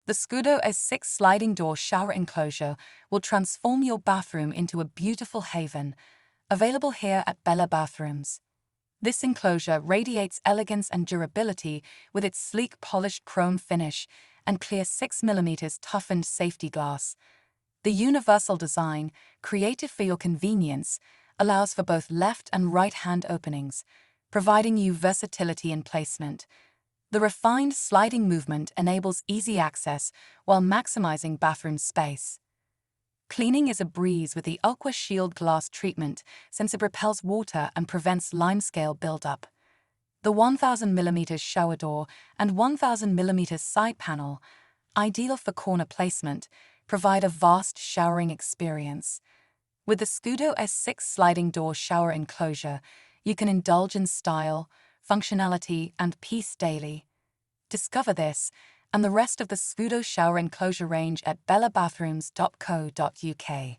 The Scudo S6 sliding door shower enclosure will transform your bathroom into a beautiful haven, available here at Bella Bathrooms. This enclosure radiates elegance and durability with its sleek polished chrome finish and clear 6mm toughened safety glass. The universal design, created for your convenience, allows for both left and right-hand openings, providing you versatility in placement. The refined sliding movement enables easy access while maximizing bathroom space. Cleaning is a breeze with the Aqua Shield glass treatment since it repels water and prevents limescale buildup. The 1000mm shower door and 1000mm side panel, ideal for corner placement, provide a vast showering experience. With the Scudo S6 sliding door shower enclosure, you can indulge in style, functionality, and peace daily. Discover this and the rest of the Scudo shower enclosure range at bellabathrooms.co.uk.